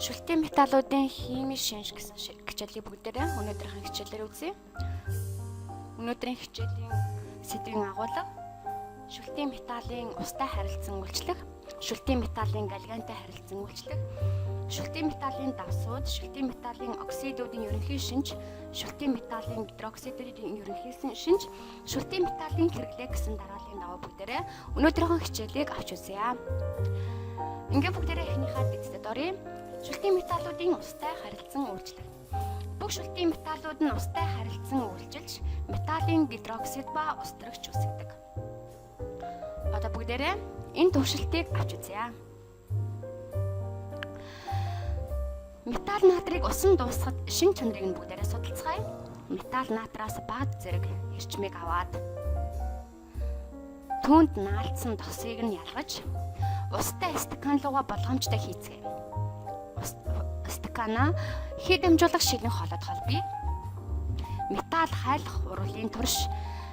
Шүлтийн металлуудын химийн шинж гэсэн хичээлийг бүгдээрээ өнөөдрийн хичээлээр үзье. Өнөөдрийн хичээлийн сэдвийн агуулга шүлтийн металлын устай харилцан үйлчлэх, шүлтийн металлын галгантай харилцан үйлчлэх, шүлтийн металлын давсууд, шүлтийн металлын оксидуудын ерөнхий шинж, шүлтийн металлын гидроксидуудын ерөнхий шинж, шүлтийн металлын хэрэглээ гэсэн дарааллын даваа бүгдээрээ өнөөдрийн хичээлийг авч үзье. Ингээ бүгдээрээ эхнийхээ дэцтэд оръё. Шүлтийн металлуудын устай харилцан үйлчлэх. Бүх шүлтийн металлууд нь устай харилцан үйлчилж, металлын гидроксид ба устрагч үүсгэдэг. Одоо бүгдээрээ энэ туршилтыг авч үзье. Металл натрийг усан дуусгад шин чанарыг нь бүгдээрээ судалцгаая. Металл натраас бага зэрэг эрчмийг аваад түүнд наалдсан тосыг нь ялгаж, устай стакан руугаа болгоомжтой хийцгээе. Стакана хэд дамжуулах шилэн хоолойд холбъё. Металл хайлах уруулын турш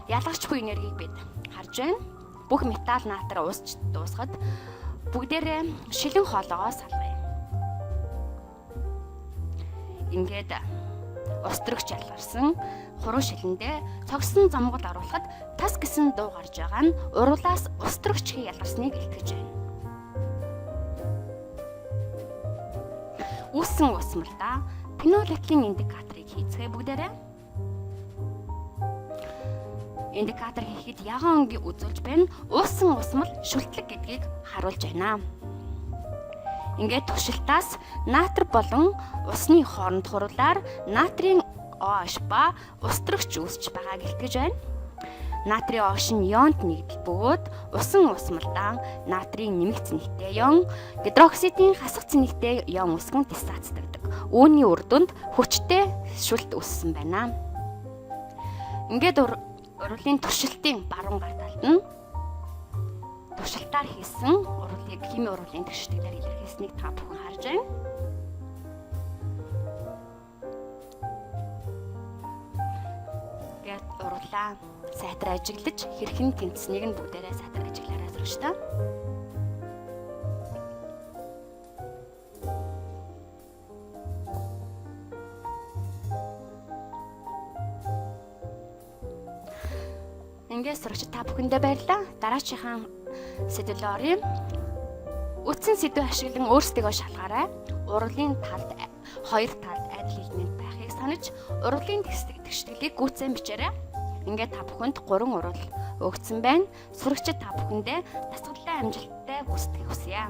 ялгарч буй энергийг бид харж байна. Бүх металл натр усч дуусгад бүгдээрээ шилэн хоолойгоо салгая. Ингээд устрагч ялгарсан хуруу шилэндээ цогсон замгал оруулахад тас гэсэн дуу гарч байгаа нь уруулаас устрагч ялгарсныг илтгэж байна. Үүссэн усмалдаа пинолетлин индикаторыг хийцгээе бүгдээрээ. Индикатор хийхэд ягаан өнгийг үзүүлж байна. Уусан усмал шүлтлэг гэдгийг харуулж байна. Ингээд туршилтаас натр болон усны хооронд хуруулаар натрийн OH ба устрагч үүсч байгааг илтгэж байна. Натрийн OH нь ионт нэгдэл бөгөөд усан усмалдаа натрийн нэмэгц нэгтэй ион, гидроксидын хасах цэнэгтэй ион үсгэн диссоцдагдаг. Үүний үр дүнд хүчтэй шүлт үүссэн байна. Ингээд уруулын туршилтын баруун гар талд нь туршилтаар хийсэн уруулыг химийн уруулын тэгштэйгээр илэрхийлсэнийг та бүхэн харж байна. Ингээд уруулаа сайтар ажиглаж хэрхэн тэнцсэнийг нь бүгдээрээ сайтар ажиглаарай зурагчтай. Ингээд сурагч та бүхэндээ баярлалаа. Дараачихан сэдвээр оръё. Үтсэн сэдв ашиглан өөрсдөө шалгаарай. Урлын талд хоёр талд адил элемент байхыг санаж урлын тэгшгэлийг гүйцэн бичээрэй. Ингээд та бүхэнд 3 урал өгсөн байна. Сурагчид та бүхэндээ дасгалтай амжилттай хүсдэгийг хүсье.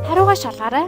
Хариугаа шалгаарай.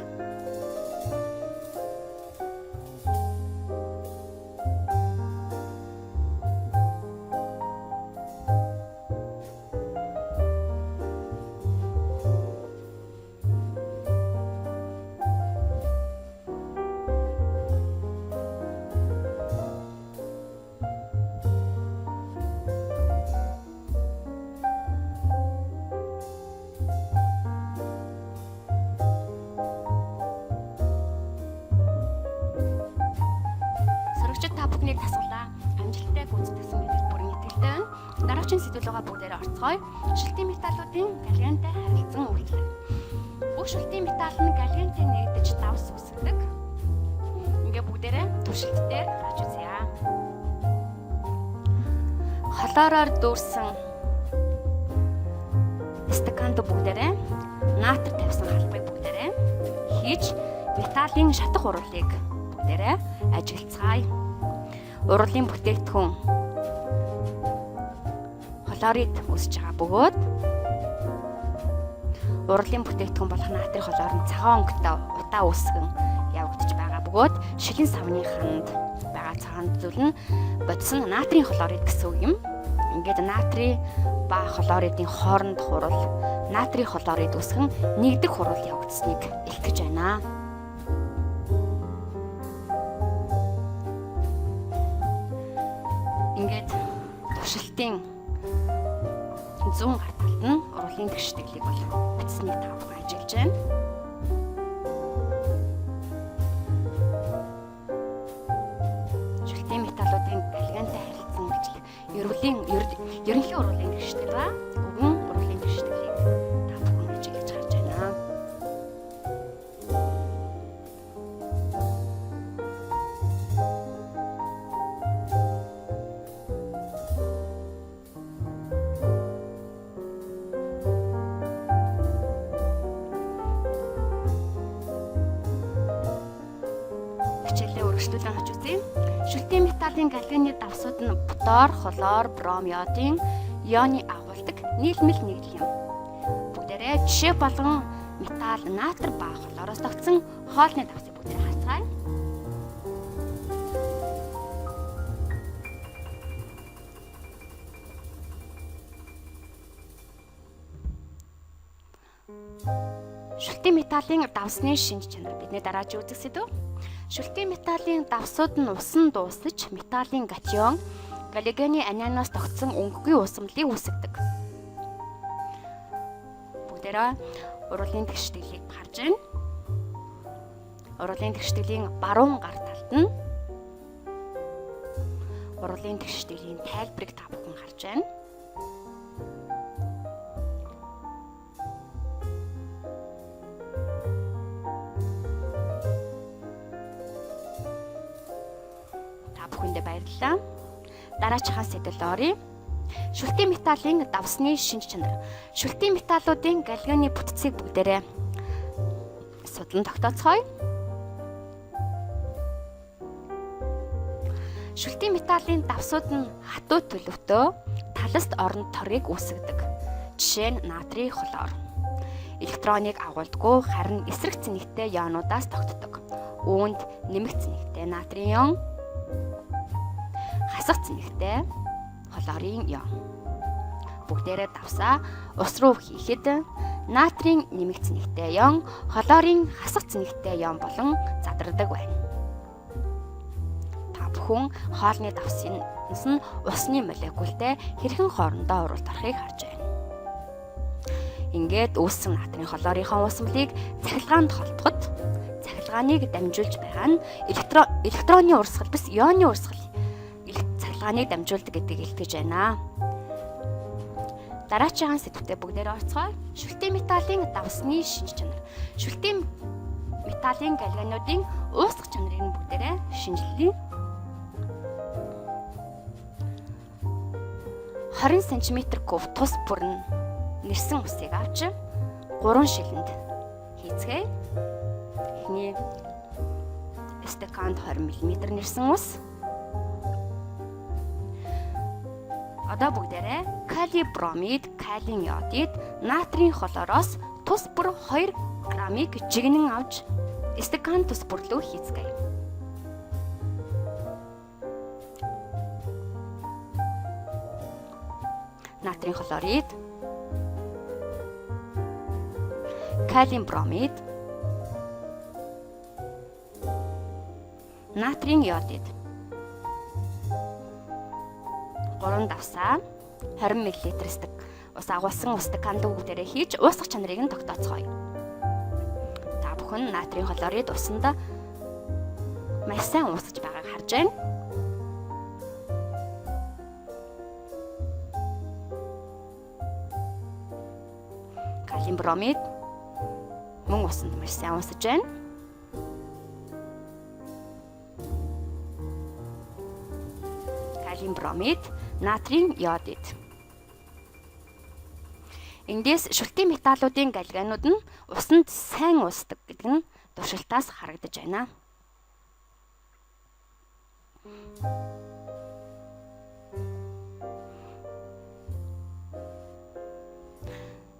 Бүгдийг дасгалаа амжилттай гүйцэтгэсэн гэдэгт бүрэн итгэлтэй байна. Дараагийн сэдвүүгээ бүгдээрээ орцгоё. Шүлтийн металлуудын галгантай харилцан үйлчлэг. Бүх шүлтийн металл нь галгантай нэгдэж давс үүсгэдэг. Ингээ бүгдээрээ туршилт дээр гарч үзье. Холоороор дүүрсэн стаканд бүгдээрээ натр тавьсан халбыг бүгдээрээ хийж металлын шатах уруулыг бүгдээрээ ажиглацгаая. Урлын бүтээгдэхүүн хлорид үүсэж байгаа бөгөөд урлагийн бүтээгдэхүүн болох натрийн хлорид нь цагаан өнгөтэй утаа үүсгэн явагдаж байгаа бөгөөд шилэн савны ханд байгаа цагаан зүйл нь бодсон натрийн хлорид гэсэн үг юм. Ингээд натрий ба хлоридын хооронд хурал натрийн хлорид үүсгэн нэгдэх хурал явагдсныг илтгэж байна. Ингээд туршилтын зүүн гар талд нь урлагийн тэгшдэглийг бол бичсэнийг та бүхэн ажиглаж байна. Шүлтийн металлуудын галгантай харилцан ажил ерөнхий урлагийн тэгшдэг ба өвгөн урлагийн тэгшдэглийг та бүхэн ажиглаж харж байна. Хичээлээ үргэлжлүүлэн хаж үзье. Шүлтийн металлын галганы давсууд нь бутор, хлор, бром, йодын ионы агуулдаг нийлмэл нэгдэл юм. Бүгдээрээ жишээ болгон металл натр ба хлороос тогтсон хоолны давсыг бүгдээр хацгаая. Шүлтийн металлын давсны шинж чанар бидний дарааж үзэх сэдв. Шүлтийн металлын давсууд нь усан дуусаж металлын катион галогены аниноос тогтсон өнгөгүй усамлыг үүсгэдэг. Бүгдээрээ урлагийн тэгшдэглийг харж байна. Урлагийн тэгшдэглийн баруун гар талд нь урлагийн тэгшдэглийн тайлбарыг та бүхэн харж байна. Бүхэндээ баярлалаа. Дараачихаа сэдвээр оръё. Шүлтийн металлын давсны шинж чанар. Шүлтийн металлуудын галогены бүтцийг бүгдээрээ судлан тогтооцгоё. Шүлтийн металлын давсууд нь хатуу төлөвтэй таласт орон торыг үүсгэдэг. Жишээ нь натрий хлор. Электроныг агуулдаггүй харин эсрэг цэнэгтэй ионуудаас тогтдог. Үүнд нэмэх цэнэгтэй натрийн ион, хасах цэнэгтэй хлорийн ион. Бүгдээрээ давсаа ус руу хийхэд натрийн нэмэх цэнэгтэй ион, хлорийн хасах цэнэгтэй ион болон задардаг байна. Та бүхэн хоолны давснаас нь усны молекултэй хэрхэн хоорондоо уралд орохыг харж байна. Ингээд үүссэн натрийн хлорийнхоо усмлыг цахилгаанд холбоход цахилгааныг дамжуулж байгаа нь электроны урсгал бис ионы урсгал цахилгааныг дамжуулдаг гэдгийг илтгэж байна. Дараагийн сэдвтэ бүгдээр орцгоё. Шүлтийн металлын давсны шинж чанар. Шүлтийн металлын галогенуудын уусгах чанарыг нь бүгдээрээ шинжилье. 20 см³ тус бүрэн нэрсэн усыг авч 3 шилэнд хийцгээе. Эхний стаканд 20 мм нэрсэн ус. Одоо бүгдээрээ калий бромид, калийн йодид, натрийн хлороос тус бүр 2 грамыг жигнэн авч стакан тус бүрлөө хийцгээе. Натрийн хлорид, калийн бромид, натрийн йодид 3 давсаа 20 мл ус агуулсан ус стаканд бүгдээрээ хийж уусгах чанарыг нь тогтооцгоё. Та бүхэн натрийн хлорид усанд маш сайн уусгаж байгааг харж байна. Калийн бромид мөн усанд маш сайн уусгаж байна. Калийн бромид, натрийн йодид. Эндээс шүлтийн металлуудын галогенууд нь усанд сайн уусдаг гэдэг нь туршилтаас харагдаж байна.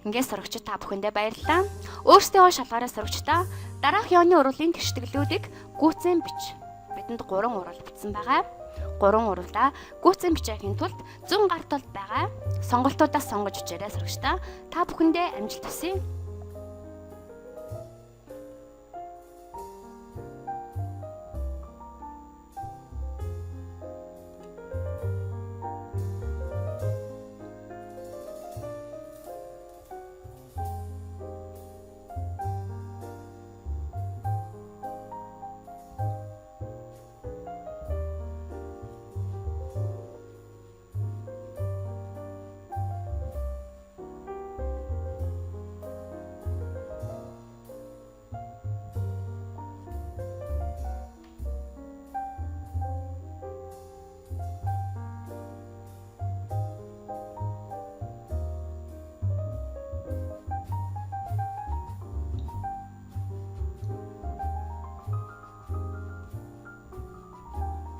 Ингээд сурагчид та бүхэндээ баярлалаа. Өөрсдөө шалгаараа сурагчдаа дараах явны уруулын тэгштгэлүүдийг гүйцэн бич. Бидэнд 3 урал бичсэн байгаа. 3 уралдаа гүйцэн бичээхийн тулд 100 гарт толд байгаа сонголтуудаас сонгож бичээрэй сурагчдаа. Та бүхэндээ амжилт хүсье.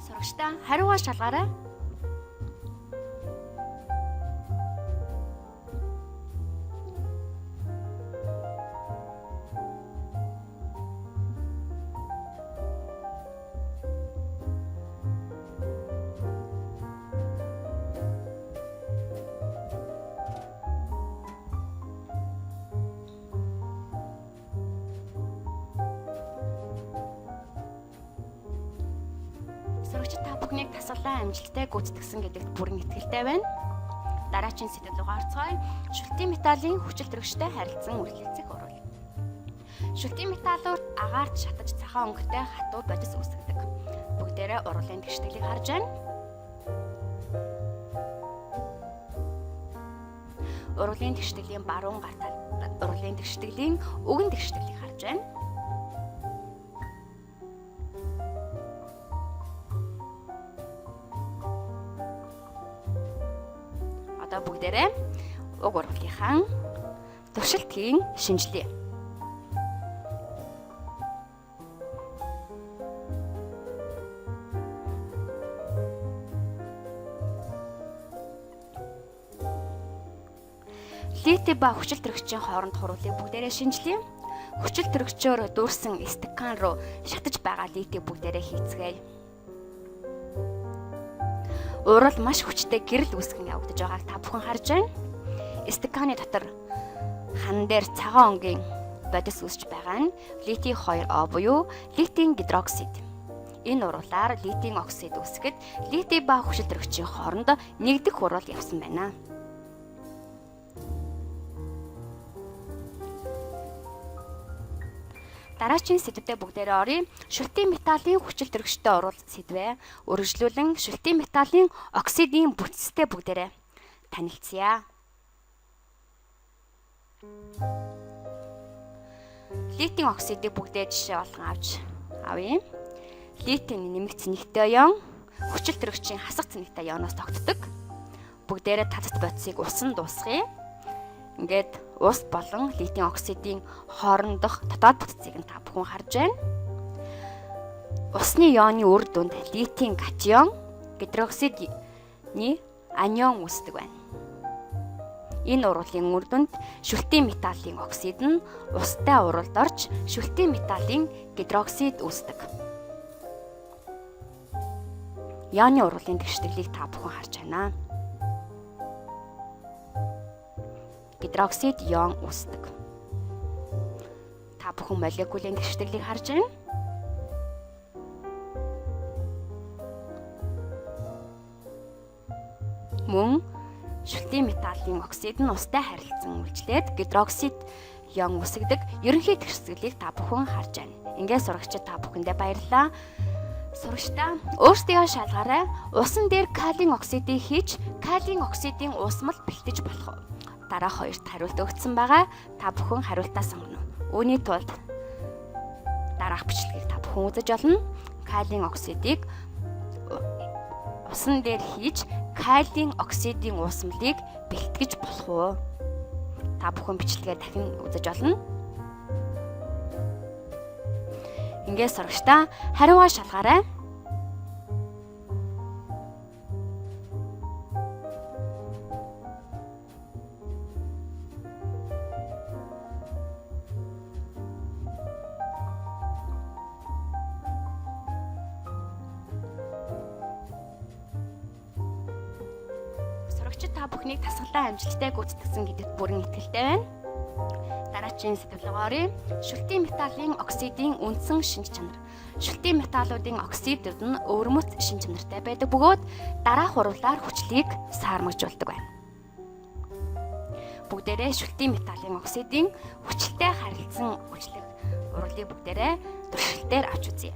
Сурагчдаа хариугаа шалгаарай. Сурагчид та бүхнийг тасгалаа амжилттай гүйцэтгсэн гэдэгт бүрэн итгэлтэй байна. Дараагийн сэдэв рүү орцгоё. Шүлтийн металлын хүчил төрөгчтэй харилцан үргэлжлэх урал. Шүлтийн металлууд агаарт шатаж цахан өнгөтэй хатуу бодис үүсгдэг. Бүгдээрээ урлын тэгштгэлийг харж байна. Урлын тэгштгэлийн баруун гар талд урлын тэгштгэлийн өгөн тэгштгэлийг харж байна. Одоо бүгдээрээ уг урвалынхаа туршилтыг шинжилье. Лити ба хүчил төрөгчийн хооронд хуруулыг бүгдээрээ шинжилье. Хүчил төрөгчөөр дүүрсэн стакан руу шатаж байгаа литийг бүгдээрээ хийцгээе. Урал маш хүчтэй гэрэл үүсгэн явагдаж байгааг та бүхэн харж байна. Стаканы дотор хан дээр цагаан өнгийн бодис үүсч байгаа нь литий 2O буюу литийн гидроксид. Энэ уруулаар литийн оксид үүсгэхэд литий ба хүчил төрөгчийн хооронд нэгдэх урал явсан байна. Дараагийн сэдвтэ бүгдээрээ оръё. Шүлтийн металлын хүчил төрөгчтэй урал сэдвээ үргэлжлүүлэн шүлтийн металлын оксидын бүтцтэй бүгдээрээ танилцъя. Литийн оксидыг бүгдээ жишээ болгон авч авъя. Литийн нэмэгц нэгтэй ион хүчил төрөгчийн хасах цэнэгтэй ионоос тогтдог. Бүгдээрээ татат бодисыг усан дуусгая. Ингээд ус болон литийн оксидын хоорондох дотоод бүтцийг та бүхэн харж байна. Усны ионы үр дүнд литийн катион, гидроксидны анион үүсдэг байна. Энэ уруулын үр дүнд шүлтийн металлын оксид нь устай уралд орж шүлтийн металлын гидроксид үүсдэг. Ионы уруулын тэгштгэлийг та бүхэн харж байна. Гидроксид ион үүсдэг. Та бүхэн молекулын тэгштгэлийг харж байна. Мөн шүлтийн металлын оксид нь устай харилцан үйлчлээд гидроксид ион үүсгдэг ерөнхий тэгштгэлийг та бүхэн харж байна. Ингээд сурагчид та бүхэндээ баярлалаа. Сурагчдаа өөрсдөө шалгаарай. Усан дээр калиен оксидыг хийж калиен оксидын уусмал бэлтэж болох уу? Дараах хоёрт хариулт өгсөн байгаа. Та бүхэн хариултаа сонгоно. Үүний тулд дараах бичлэгийг та бүхэн үзэж олно. Калиен оксидыг усан дээр хийж калиен оксидын уусмлыг бэлтгэж болох уу? Та бүхэн бичлэгээ дахин үзэж олно. Ингээд сурагчдаа хариугаа шалгаарай. Сурагчид та бүхнийг тасгалан амжилттай гүйцэтгэсэн гэдэгт бүрэн итгэлтэй байна. Дараагийн сэдвээр оръё. Шүлтийн металлын оксидын үндсэн шинж чанар. Шүлтийн металлуудын оксидууд нь өвөрмөц шинж чанартай байдаг бөгөөд дараах уруулаар хүчлийг саармагжуулдаг байна. Бүгдээрээ шүлтийн металлын оксидын хүчтэй харилцан хүчлэх уруулыг бүгдээрээ туршилтээр авч үзье.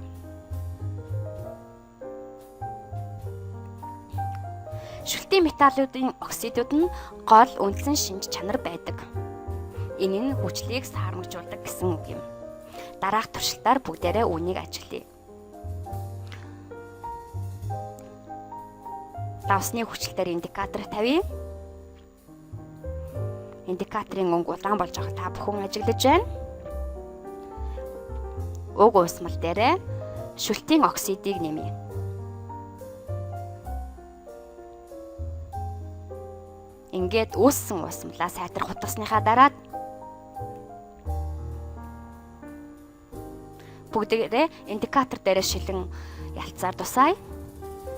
Шүлтийн металлуудын оксидууд нь гол үндсэн шинж чанар байдаг. Энэ нь хүчлийг саармагжуулдаг гэсэн үг юм. Дараах туршилтаар бүгдээрээ үүнийг ажиглая. Давсны хүчлэлээр индикатор тавья. Индикаторын өнгө улаан болж байгаа та бүхэн ажиглаж байна. Уг уусмал дээрээ шүлтийн оксидыг нэмье. Ингээд үүссэн уусмлаа сайтар хутгасныхаа дараа бүгдээрээ индикатор дээрээ шилэн ялцаар тусаая.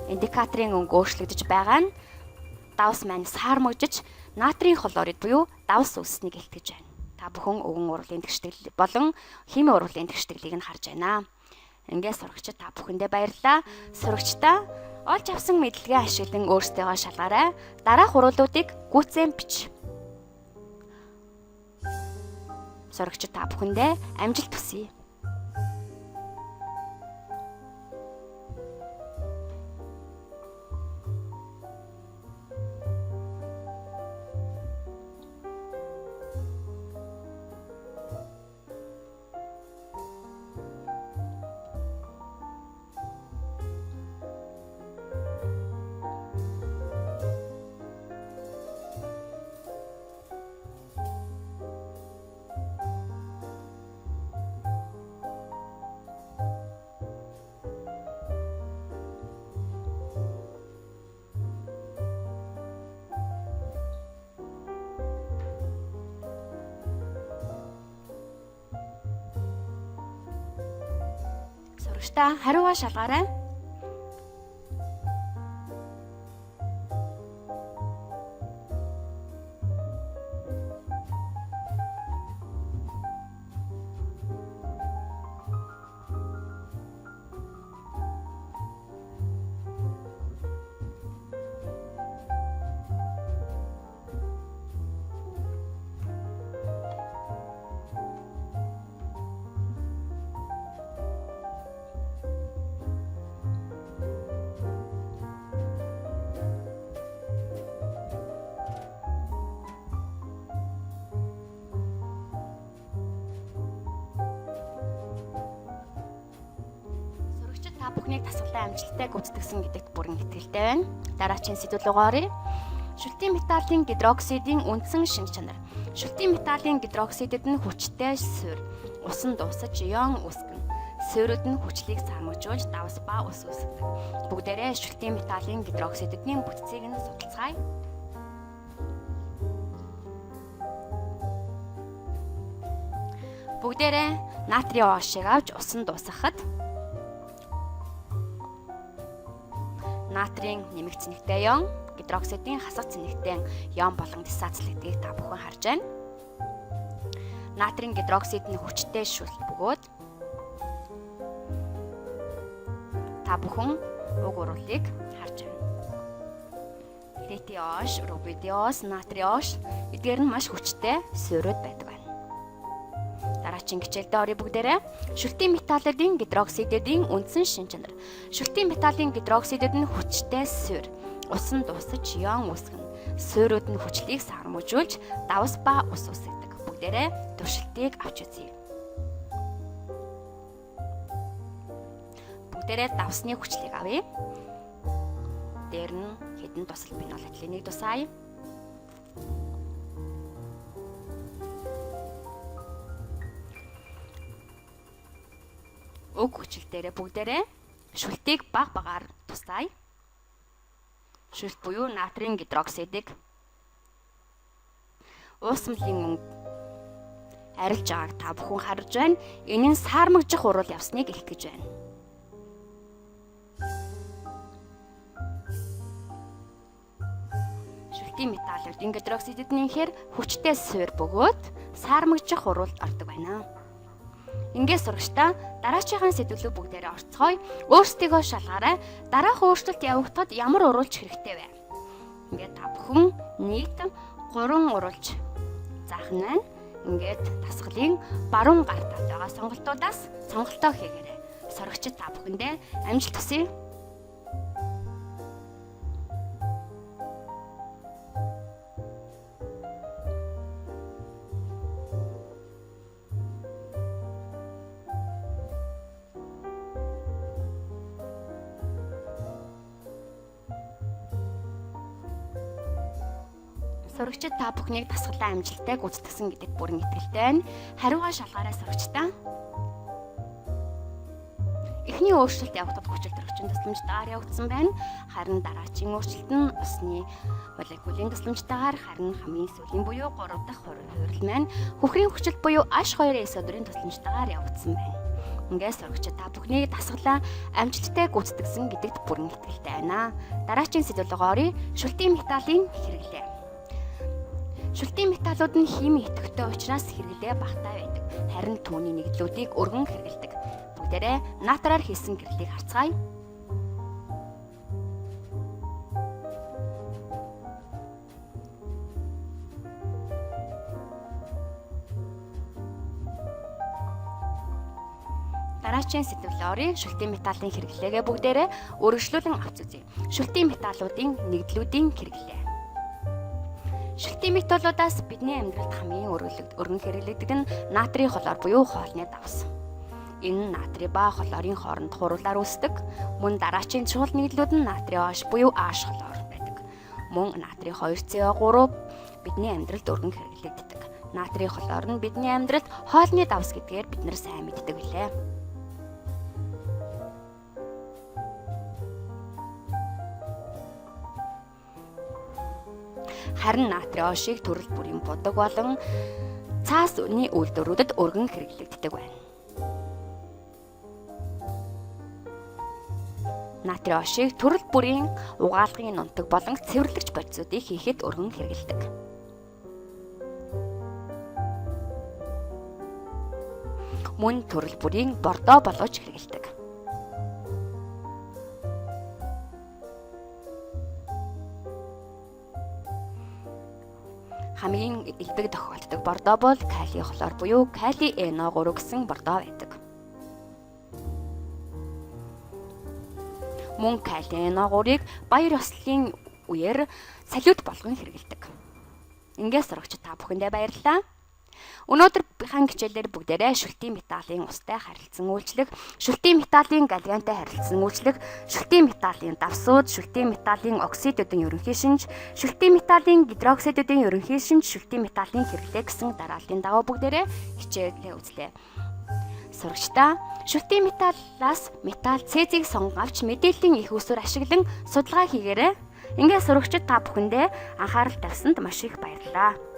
Индикаторын өнгө өөрчлөгдөж байгаа нь давс маань саармагжиж натрийн хлорид буюу давс үүсснийг илтгэж байна. Та бүхэн өвгөн урлын тэгшдэглэл болон химийн урлын тэгшдэглэлийг нь харж байна. Ингээд сурагчид та бүхэндээ баярлалаа. Сурагчдаа олж авсан мэдлэгээ ашиглан өөрсдөө шалгаарай. Дараах уруулуудыг гүйцэн бич. Сурагчид та бүхэндээ амжилт хүсье. Сурагчдаа хариугаа шалгаарай. Та бүхнийг тасгалан амжилттай гүйцэтгэсэн гэдэгт бүрэн итгэлтэй байна. Дараагийн сэдвүүл рүү оръё. Шүлтийн металлын гидроксидын үндсэн шинж чанар. Шүлтийн металлын гидроксидд нь хүчтэй суурь, усан дуусаж ион үүсгэн. Суурьуд нь хүчлийг сармагжуулж давс ба ус үүсгэдэг. Бүгдээрээ шүлтийн металлын гидроксидын бүтцийг нь судалцгаая. Бүгдээрээ натрийн оошийг авч усан дуусгахад натрийн нэмэх цэнэгтэй ион, гидроксидын хасах цэнэгтэй ион болон дисацлагдгийг та бүхэн харж байна. Натрийн гидроксид нь хүчтэй шүлт бөгөөд та бүхэн уг уруулыг харж байна. ЛТОш, рубидиос, натриош эдгээр нь маш хүчтэй суурьуд байдаг байна. Дараагийн хичээлдээ оръё бүгдээрээ. Шүлтийн металлуудын гидроксидын үндсэн шинж чанар. Шүлтийн металлын гидроксидд нь хүчтэй суурь, усан дуусаж ион үүсгэн. Суурьуд нь хүчлийг сармагжуулж давс ба ус үүсгэдэг. Бүгдээрээ туршилтыг авч үзье. Бүгдээрээ давсны хүчлийг авъя. Дээр нь хэдэн тусал бинол этиленийг тусаая. Уг хүчил дээрээ бүгдээрээ шүлтийг баг багаар тусаая. Шүлт буюу натрийн гидроксидыг уусмлын өнгө арилж байгааг та бүхэн харж байна. Энэ нь саармагжих урал явсныг илтгэж байна. шүлтийн металлуудын гидроксидд нь ихээр хүчтэй суурь бөгөөд саармагжих уралд ордог байна. Ингээд сурагчдаа дараачийн сэдвлүү бүгдээрээ орцгоё. Өөрсдийгөө шалгаарай. Дараах өөрчлөлт явагдахад ямар уруулж хэрэгтэй вэ? Ингээд та бүхэн нийт 3 уруулж заах нь байна. Ингээд дасгалын баруун гар талд байгаа сонголтуудаас сонголтоо хийгээрэй. Сурагчид та бүхэндээ амжилт хүсье. Сурагчид та бүхнийг дасгалаа амжилттай гүйцэтгсэн гэдэг бүрэн итгэлтэй байна. Хариугаа шалгаарай сурагчдаа. Эхний өөрчлөлт явагдаад хүчил төрөгчийн тусламжтайгаар явагдсан байна. Харин дараачийн өөрчлөлт нь усны молекулын тусламжтайгаар харин хамгийн сүүлийн буюу 3 дахь хувирал маань хөхрийн хүчил буюу H2S өдрийн тусламжтайгаар явагдсан байна. Ингээд сурагчид та бүхнийг дасгалаа амжилттай гүйцэтгсэн гэдэгт бүрэн итгэлтэй байна. Дараачийн сэдвлөгөө оръё. Шүлтийн металлын хэрэглээ. Шүлтийн металлууд нь химийн идэвхтэй учраас хэрэглээ багатай байдаг. Харин түүний нэгдлүүдийг өргөн хэрэглэдэг. Бүгдээрээ натраар хийсэн гэрлийг харцгаая. Дараачийн сэдвлээ оръё. Шүлтийн металлын хэрэглээгээ бүгдээрээ өргөжлүүлэн авч үзье. Шүлтийн металлуудын нэгдлүүдийн хэрэглээ. Шүлтийн металлуудаас бидний амьдралд хамгийн өргөн хэрэглэгддэг нь натрийн хлор буюу хоолны давс. Энэ натри ба хлорын хооронд хуруулаар үүсдэг. Мөн дараачийн чухал нэгдлүүд нь натрийн H буюу H хлор байдаг. Мөн натрийн 2CO3 бидний амьдралд өргөн хэрэглэгддэг. Натрийн хлор нь бидний амьдралд хоолны давс гэдгээр бид нар сайн мэддэг билээ. Харин натрийн H-ыг төрөл бүрийн будаг болон цаас үний үйлдвэрүүдэд өргөн хэрэглэгддэг байна. Натрийн H-ыг төрөл бүрийн угаалгын нунтаг болон цэвэрлэгч бодисуудыг хийхэд өргөн хэрэглэдэг. Мөн төрөл бүрийн бордоо болгож хэрэглэдэг. Хамгийн элбэг тохиолддог бордоо бол калий хлор буюу калий NO3 гэсэн бордоо байдаг. Мөн калий NO3-ыг баяр ёслолын үеэр салют болгон хэрэглэдэг. Ингээд сурагчид та бүхэндээ баярлалаа. Өнөөдрийнхээ хичээлээр бүгдээрээ шүлтийн металлын устай харилцан үйлчлэх, шүлтийн металлын галлионтай харилцан үйлчлэх, шүлтийн металлын давсууд, шүлтийн металлын оксидуудын ерөнхий шинж, шүлтийн металлын гидроксидуудын ерөнхий шинж, шүлтийн металлын хэрэглээ гэсэн дарааллын дагуу бүгдээрээ хичээлээ үзлээ. Сурагчдаа шүлтийн металлаас металл цезийг сонгон авч мэдээллийн их усүр ашиглан судалгаа хийгээрэй. Ингээд сурагчид та бүхэндээ анхаарал тавьсанд маш их баярлалаа.